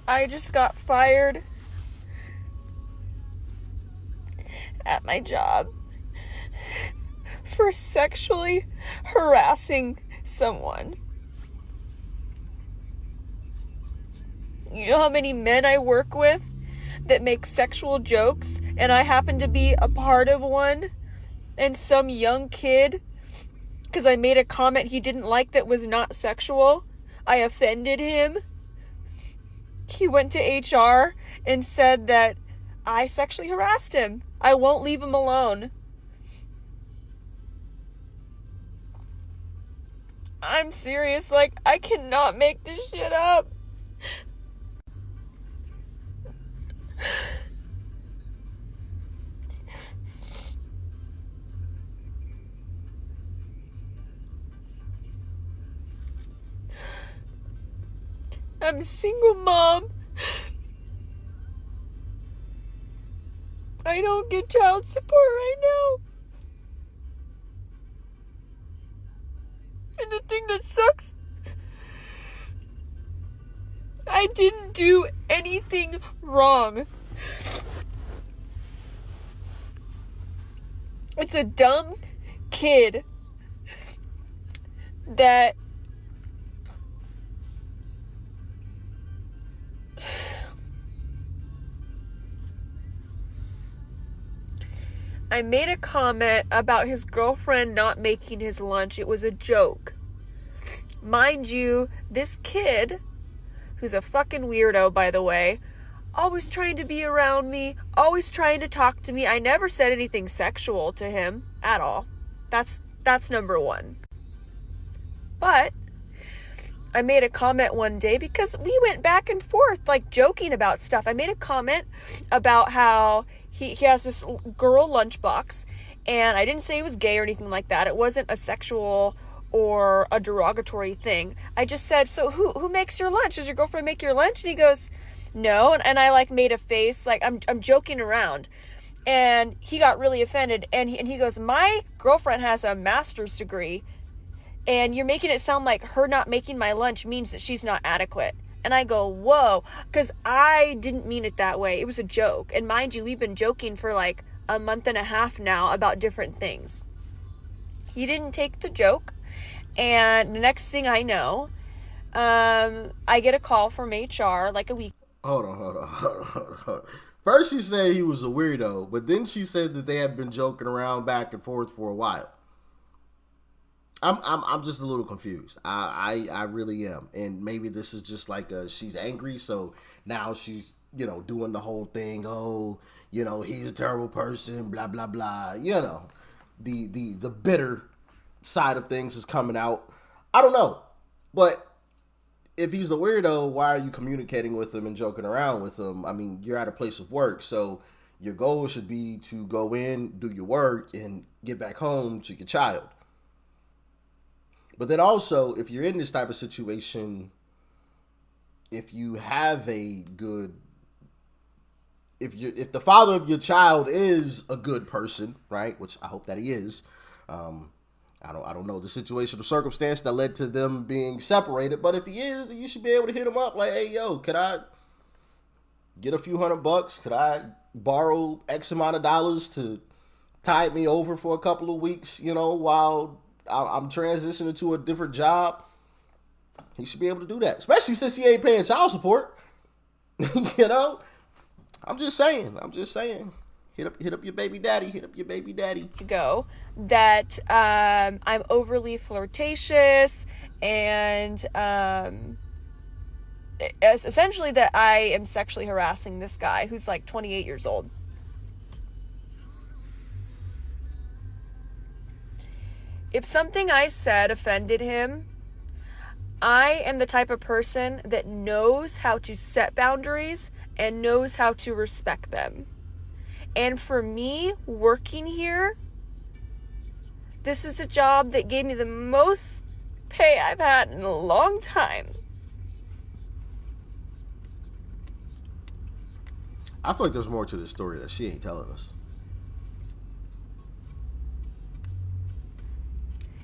I just got fired at my job for sexually harassing someone. You know how many men I work with that make sexual jokes, and I happen to be a part of one, and some young kid, because I made a comment he didn't like that was not sexual, I offended him. He went to HR and said that I sexually harassed him. I won't leave him alone. I'm serious, like, I cannot make this shit up. I'm a single mom. I don't get child support right now. And the thing that sucks, I didn't do anything wrong. It's a dumb kid that I made a comment about his girlfriend not making his lunch. It was a joke. Mind you, this kid, who's a fucking weirdo, by the way, always trying to be around me, always trying to talk to me. I never said anything sexual to him at all. That's number one. But I made a comment one day because we went back and forth, like, joking about stuff. I made a comment about how he has this girl lunchbox, and I didn't say he was gay or anything like that. It wasn't a sexual or a derogatory thing. I just said, so who makes your lunch? Does your girlfriend make your lunch? And he goes, no. And I, like, made a face, like, I'm joking around. And he got really offended, and he goes, my girlfriend has a master's degree, and you're making it sound like her not making my lunch means that she's not adequate. And I go, whoa, because I didn't mean it that way. It was a joke. And mind you, we've been joking for like a month and a half now about different things. He didn't take the joke. And the next thing I know, I get a call from HR like a week. Hold on. First she said he was a weirdo, but then she said that they had been joking around back and forth for a while. I'm just a little confused. I really am, and maybe this is just like she's angry, so now she's doing the whole thing. Oh, he's a terrible person, blah blah blah. The bitter side of things is coming out. I don't know, but if he's a weirdo, why are you communicating with him and joking around with him? I mean, you're at a place of work, so your goal should be to go in, do your work, and get back home to your child. But then also, if you're in this type of situation, if you have a good, if the father of your child is a good person, right? Which I hope that he is. I don't know the situation or circumstance that led to them being separated, but if he is, you should be able to hit him up like, hey, yo, could I get a few $100? Could I borrow X amount of dollars to tide me over for a couple of weeks, while I'm transitioning to a different job? He should be able to do that, especially since he ain't paying child support. I'm just saying. Hit up your baby daddy. Ago that I'm overly flirtatious and essentially that I am sexually harassing this guy who's like 28 years old. If something I said offended him, I am the type of person that knows how to set boundaries and knows how to respect them. And for me, working here, this is the job that gave me the most pay I've had in a long time. I feel like there's more to this story that she ain't telling us.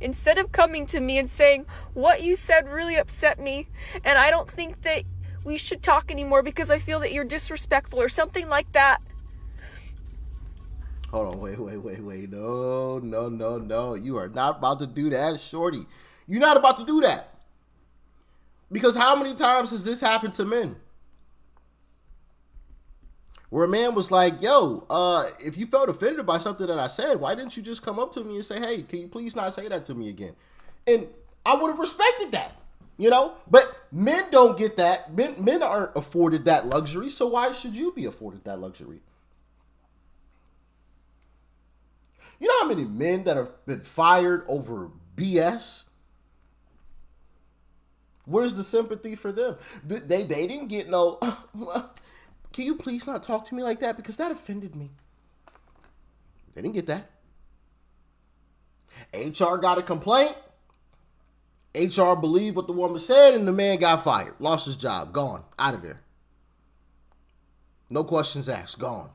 Instead of coming to me and saying, what you said really upset me, and I don't think that we should talk anymore because I feel that you're disrespectful or something like that. Hold on, wait. No. You are not about to do that, shorty. You're not about to do that. Because how many times has this happened to men? Where a man was like, yo, if you felt offended by something that I said, why didn't you just come up to me and say, hey, can you please not say that to me again? And I would have respected that, you know? But men don't get that. Men aren't afforded that luxury, so why should you be afforded that luxury? You know how many men that have been fired over BS? Where's the sympathy for them? They didn't get no, can you please not talk to me like that? Because that offended me. They didn't get that. HR got a complaint. HR believed what the woman said, and the man got fired. Lost his job. Gone. Out of there. No questions asked. Gone.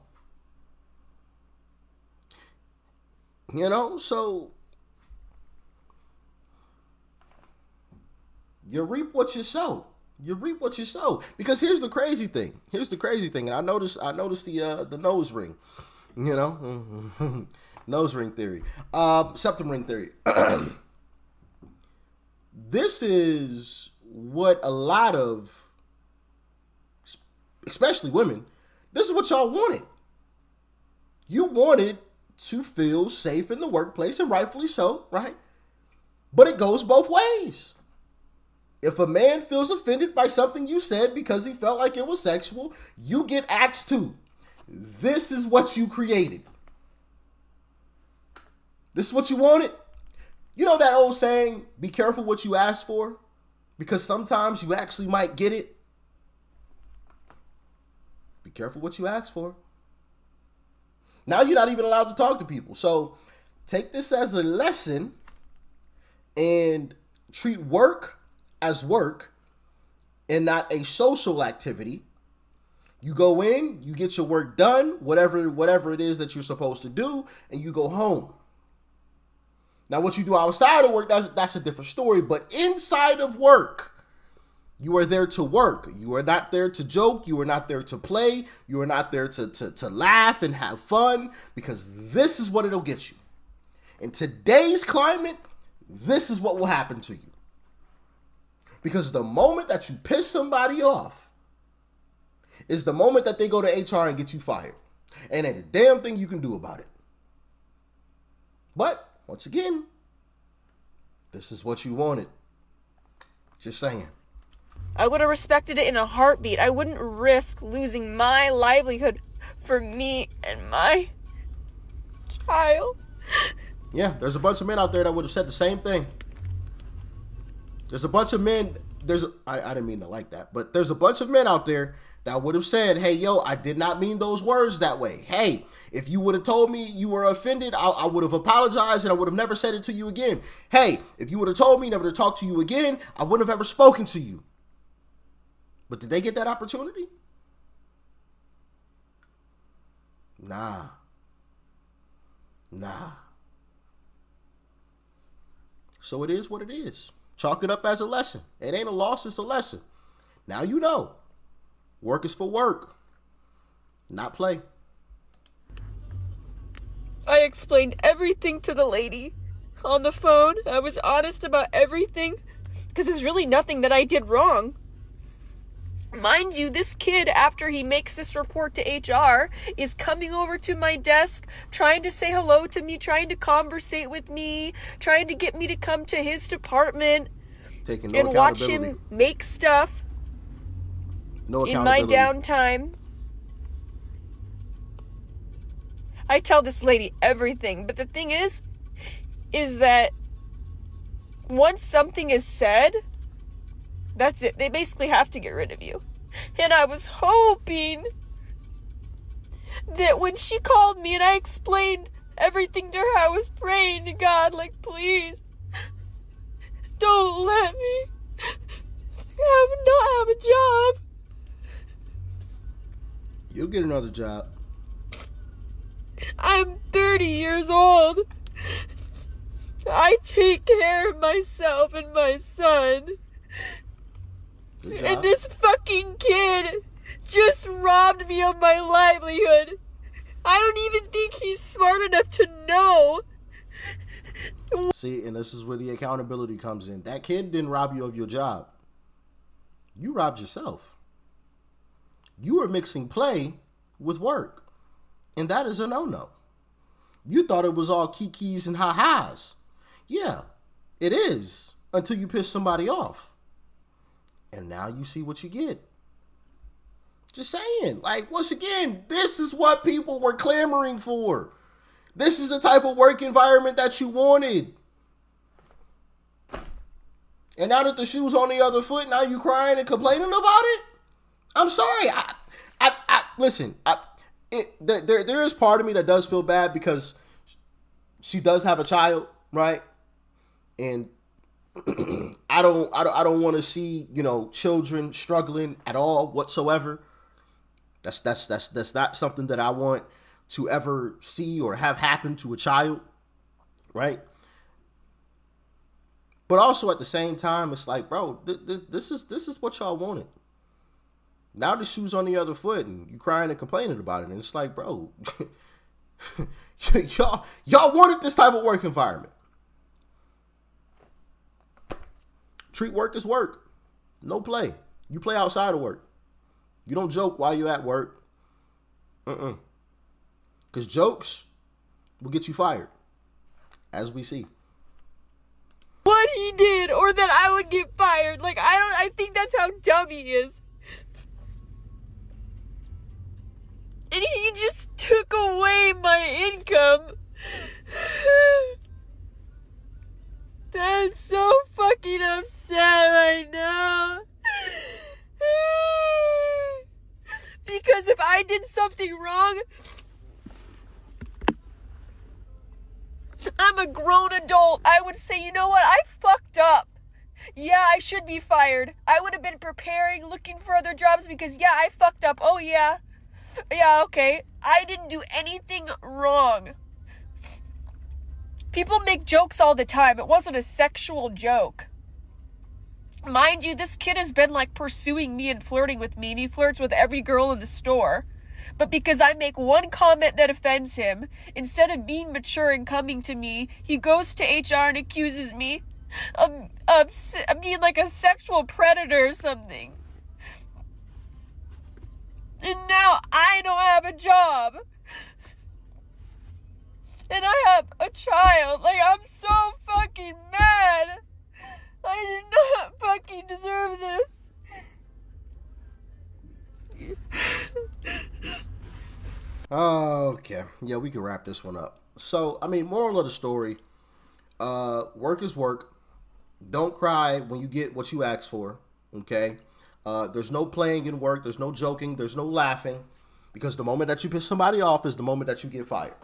You know, so you reap what you sow. You reap what you sow. Because here's the crazy thing. And I noticed the nose ring. You know? Nose ring theory. Septum ring theory. This is what a lot of, especially women, this is what y'all wanted. You wanted to feel safe in the workplace, and rightfully so, right? But it goes both ways. If a man feels offended by something you said because he felt like it was sexual, you get asked to. This is what you created. This is what you wanted. You know that old saying, be careful what you ask for, because sometimes you actually might get it. Be careful what you ask for. Now you're not even allowed to talk to people. So take this as a lesson and treat work as work and not a social activity. You go in, you get your work done, whatever it is that you're supposed to do, and you go home. Now, what you do outside of work, that's a different story. But inside of work, you are there to work. You are not there to joke. You are not there to play. You are not there to laugh and have fun, because this is what it'll get you. In today's climate, this is what will happen to you. Because the moment that you piss somebody off is the moment that they go to HR and get you fired. And ain't a damn thing you can do about it. But once again, this is what you wanted. Just saying. I would have respected it in a heartbeat. I wouldn't risk losing my livelihood for me and my child. Yeah, there's a bunch of men out there that would have said the same thing. There's a bunch of men, I didn't mean to like that, but there's a bunch of men out there that would have said, hey, yo, I did not mean those words that way. Hey, if you would have told me you were offended, I would have apologized and I would have never said it to you again. Hey, if you would have told me never to talk to you again, I wouldn't have ever spoken to you. But did they get that opportunity? Nah. So it is what it is. Chalk it up as a lesson. It ain't a loss, it's a lesson. Now you know. Work is for work, not play. I explained everything to the lady on the phone. I was honest about everything, because there's really nothing that I did wrong. Mind you, this kid, after he makes this report to HR, is coming over to my desk, trying to say hello to me, trying to conversate with me, trying to get me to come to his department and watch him make stuff in my downtime. I tell this lady everything, but the thing is that once something is said, that's it. They basically have to get rid of you. And I was hoping that when she called me and I explained everything to her, I was praying to God, like, please, don't let me not have a job. You'll get another job. I'm 30 years old. I take care of myself and my son. Good And job. this fucking kid just robbed me of my livelihood. I don't even think he's smart enough to know. See, and this is where the accountability comes in. That kid didn't rob you of your job. You robbed yourself. You were mixing play with work. And that is a no-no. You thought it was all kikis and ha-has. Yeah, it is. Until you piss somebody off. And now you see what you get. Just saying. Like, once again, this is what people were clamoring for. This is the type of work environment that you wanted. And now that the shoe's on the other foot, now you crying and complaining about it? I'm sorry. Listen, there is part of me that does feel bad because she does have a child, right? And I don't want to see, children struggling at all whatsoever. That's not something that I want to ever see or have happen to a child, right? But also at the same time, it's like, bro, this is what y'all wanted. Now the shoe's on the other foot, and you crying and complaining about it, and it's like, bro, y'all wanted this type of work environment. Treat work as work. No play. You play outside of work. You don't joke while you're at work. Because jokes will get you fired, as we see. What he did, or that I would get fired. Like, I think that's how dumb he is. And he just took away my income. I'm so fucking upset right now. Because if I did something wrong, I'm a grown adult. I would say, you know what? I fucked up. Yeah, I should be fired. I would have been preparing, looking for other jobs because, yeah, I fucked up. Oh, yeah. Yeah, okay. I didn't do anything wrong. People make jokes all the time. It wasn't a sexual joke. Mind you, this kid has been like pursuing me and flirting with me, and he flirts with every girl in the store. But because I make one comment that offends him, instead of being mature and coming to me, he goes to HR and accuses me of being like a sexual predator or something. And now I don't have a job. And I have a child. Like, I'm so fucking mad. I did not fucking deserve this. Okay. Yeah, we can wrap this one up. So, moral of the story, work is work. Don't cry when you get what you ask for, okay? There's no playing in work. There's no joking. There's no laughing. Because the moment that you piss somebody off is the moment that you get fired.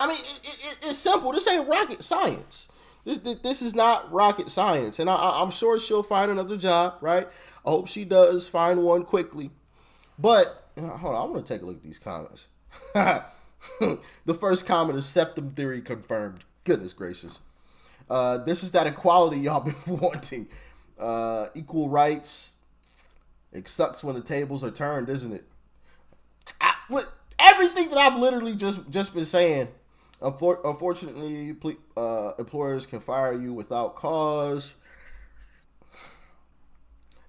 It's simple. This ain't rocket science. This is not rocket science. And I'm sure she'll find another job, right? I hope she does find one quickly. But, hold on, I want to take a look at these comments. The first comment is septum theory confirmed. Goodness gracious. This is that equality y'all been wanting. Equal rights. It sucks when the tables are turned, isn't it? Everything that I've literally just been saying. Unfortunately, employers can fire you without cause.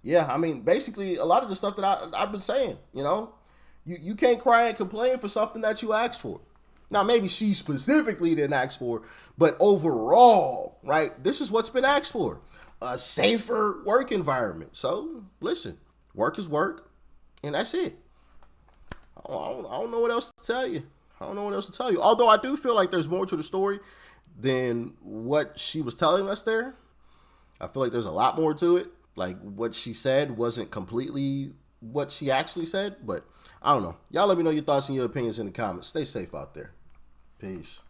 Yeah, basically a lot of the stuff that I've been saying, you can't cry and complain for something that you asked for. Now, maybe she specifically didn't ask for, but overall, right, this is what's been asked for. A safer work environment. So, listen, work is work, and that's it. I don't know what else to tell you. Although I do feel like there's more to the story than what she was telling us there. I feel like there's a lot more to it. Like, what she said wasn't completely what she actually said, but I don't know. Y'all let me know your thoughts and your opinions in the comments. Stay safe out there. Peace.